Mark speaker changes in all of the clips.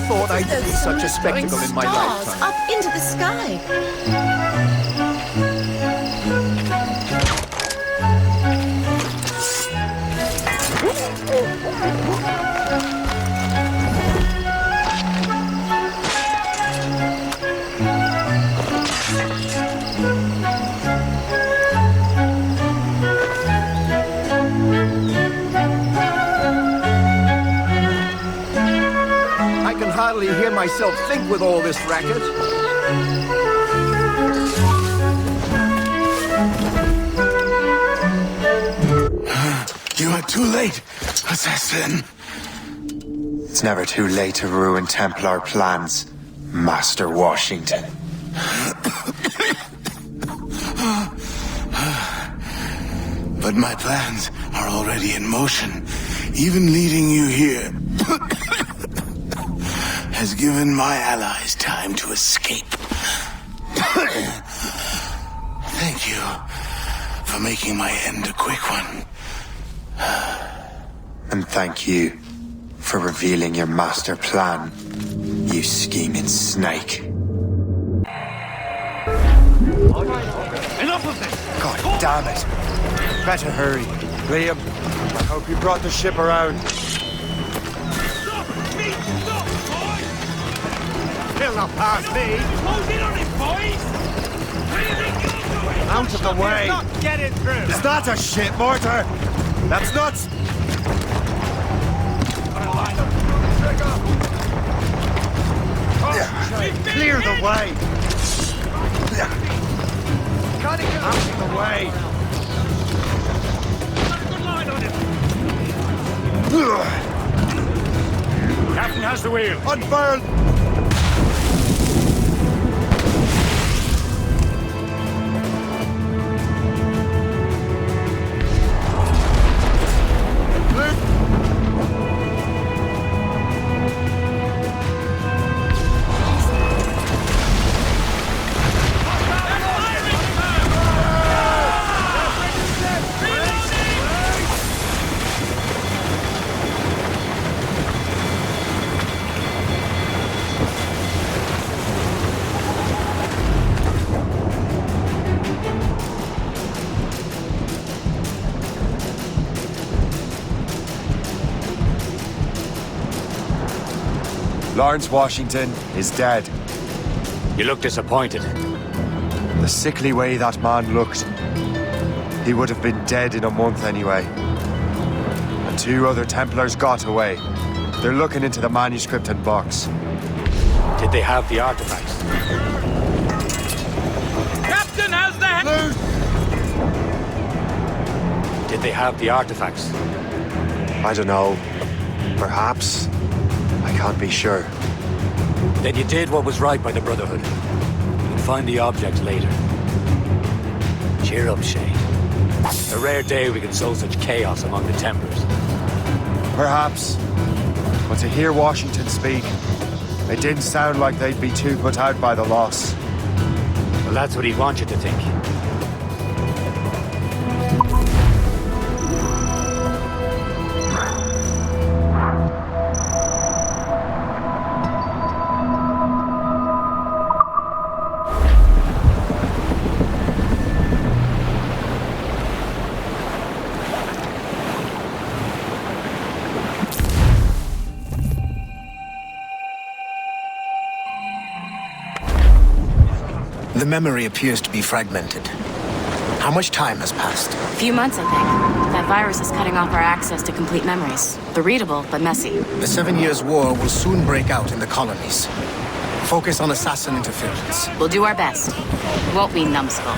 Speaker 1: thought I'd see such a spectacle in my
Speaker 2: stars
Speaker 1: lifetime.
Speaker 2: up into the sky.
Speaker 1: I can hardly hear myself think with all this racket.
Speaker 3: You are too late, assassin.
Speaker 4: It's never too late to ruin Templar plans, Master Washington.
Speaker 3: But my plans are already in motion. Even leading you here has given my allies time to escape. Thank you for making my end a quick one.
Speaker 4: And thank you for revealing your master plan, you scheming snake.
Speaker 5: Enough of this!
Speaker 4: God damn it! Better hurry.
Speaker 5: Liam, I hope you brought the ship around.
Speaker 6: Stop! Me! Stop, boys!
Speaker 5: He'll not pass me!
Speaker 6: Close in on him, boys! What do you think you're doing?
Speaker 5: Out of the way!
Speaker 6: Not get it through!
Speaker 5: It's not a ship mortar! That's nuts! Clear the way! Out of the way!
Speaker 6: Good line on him!
Speaker 5: Captain has the wheel! Unfurl! Lawrence Washington is dead.
Speaker 7: You look disappointed.
Speaker 5: The sickly way that man looked, he would have been dead in a month anyway. And 2 other Templars got away. They're looking into the manuscript and box.
Speaker 7: Did they have the artifacts?
Speaker 6: Captain has the head!
Speaker 7: Did they have the artifacts?
Speaker 5: I don't know. Perhaps. I can't be sure.
Speaker 7: Then you did what was right by the Brotherhood. You can find the objects later. Cheer up, Shane. A rare day we can sow such chaos among the Templars.
Speaker 5: Perhaps. But to hear Washington speak, it didn't sound like they'd be too put out by the loss.
Speaker 7: Well, that's what he'd want you to think.
Speaker 8: The memory appears to be fragmented. How much time has passed?
Speaker 9: A few months, I think. That virus is cutting off our access to complete memories. They're readable, but messy.
Speaker 8: The 7 Years' War will soon break out in the colonies. Focus on assassin interference.
Speaker 9: We'll do our best. Won't we, numbskull?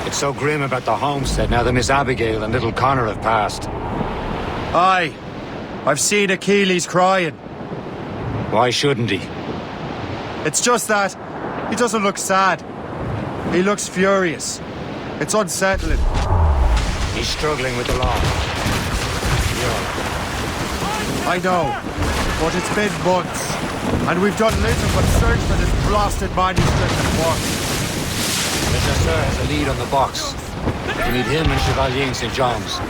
Speaker 7: It's so grim about the homestead now that Miss Abigail and little Connor have passed.
Speaker 5: Aye. I've seen Achilles crying.
Speaker 7: Why shouldn't he?
Speaker 5: It's just that he doesn't look sad. He looks furious. It's unsettling.
Speaker 7: He's struggling with the law.
Speaker 5: I know, but it's been months, and we've done little but search for this blasted manuscript and work.
Speaker 7: Le Chasseur has a lead on the box. We need him and Chevalier in St. John's.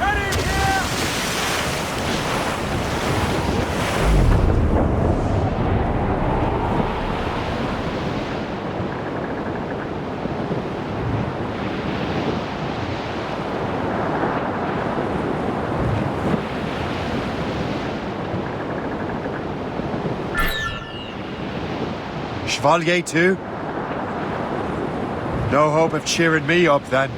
Speaker 5: Chevalier too? No hope of cheering me up then.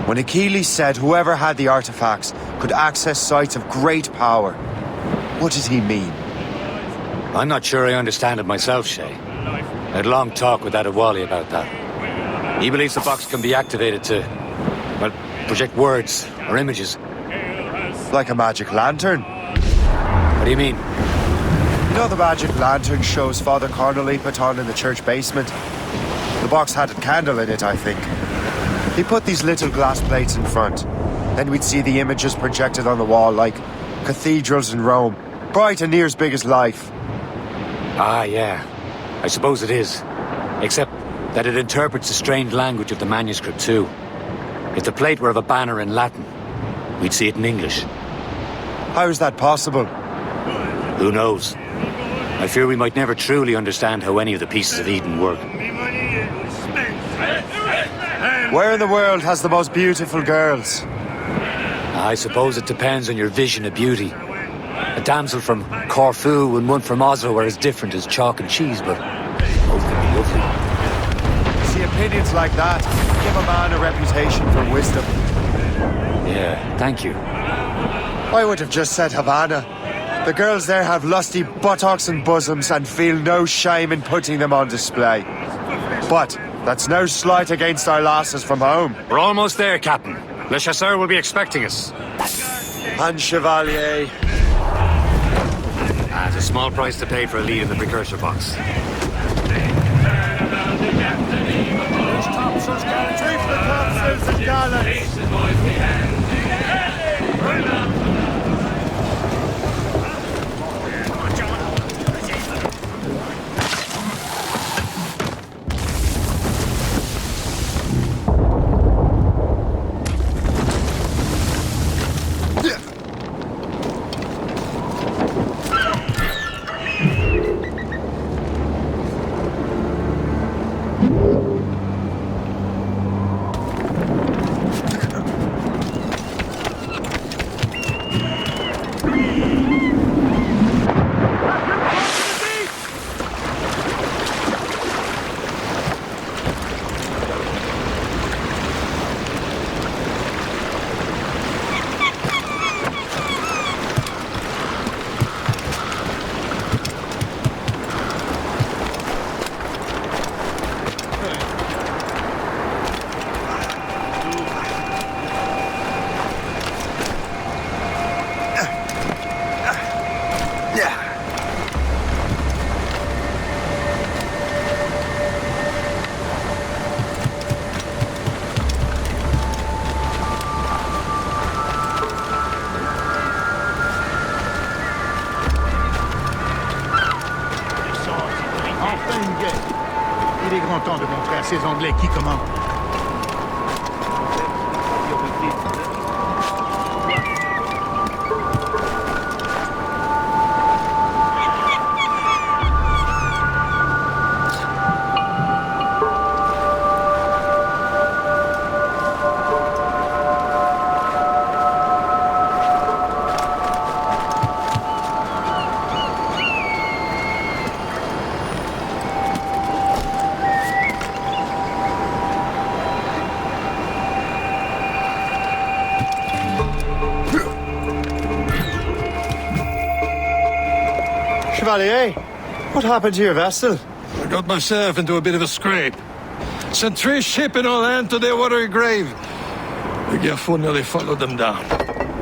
Speaker 5: When Achilles said whoever had the artifacts could access sites of great power, what did he mean?
Speaker 7: I'm not sure I understand it myself, Shay. I had a long talk with Adewale about that. He believes the box can be activated to, well, project words or images.
Speaker 5: Like a magic lantern?
Speaker 7: What do you mean?
Speaker 5: You know the magic lantern shows Father Corneli put on in the church basement? The box had a candle in it, I think. He put these little glass plates in front. Then we'd see the images projected on the wall like cathedrals in Rome. Bright and near as big as life.
Speaker 7: Ah, yeah. I suppose it is. Except that it interprets the strange language of the manuscript too. If the plate were of a banner in Latin, we'd see it in English.
Speaker 5: How is that possible?
Speaker 7: Who knows? I fear we might never truly understand how any of the pieces of Eden work.
Speaker 5: Where in the world has the most beautiful girls?
Speaker 7: I suppose it depends on your vision of beauty. A damsel from Corfu and one from Oslo are as different as chalk and cheese, but both can be lovely.
Speaker 5: See, opinions like that give a man a reputation for wisdom.
Speaker 7: Yeah, thank you.
Speaker 5: I would have just said Havana. The girls there have lusty buttocks and bosoms and feel no shame in putting them on display. But that's no slight against our lasses from home.
Speaker 7: We're almost there, Captain. Le Chasseur will be expecting us.
Speaker 5: And Chevalier.
Speaker 7: It's a small price to pay for a lead in the precursor box.
Speaker 10: Il est grand temps de montrer à ces Anglais qui commande.
Speaker 5: Chevalier, what happened to your vessel?
Speaker 11: I got myself into a bit of a scrape. Sent 3 ships in our land to their watery grave. The Geforce nearly followed them down.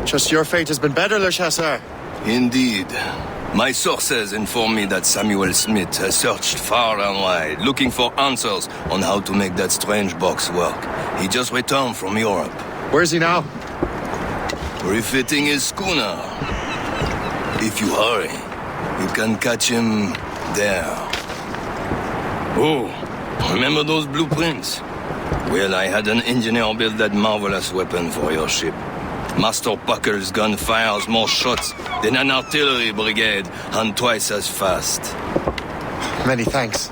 Speaker 5: Just your fate has been better, Le Chasseur.
Speaker 12: Indeed. My sources inform me that Samuel Smith has searched far and wide, looking for answers on how to make that strange box work. He just returned from Europe.
Speaker 5: Where's he now?
Speaker 12: Refitting his schooner. If you hurry, you can catch him there. Oh, remember those blueprints? Well, I had an engineer build that marvelous weapon for your ship. Master Puckle's gun fires more shots than an artillery brigade and twice as fast.
Speaker 5: Many thanks.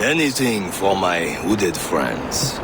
Speaker 12: Anything for my hooded friends.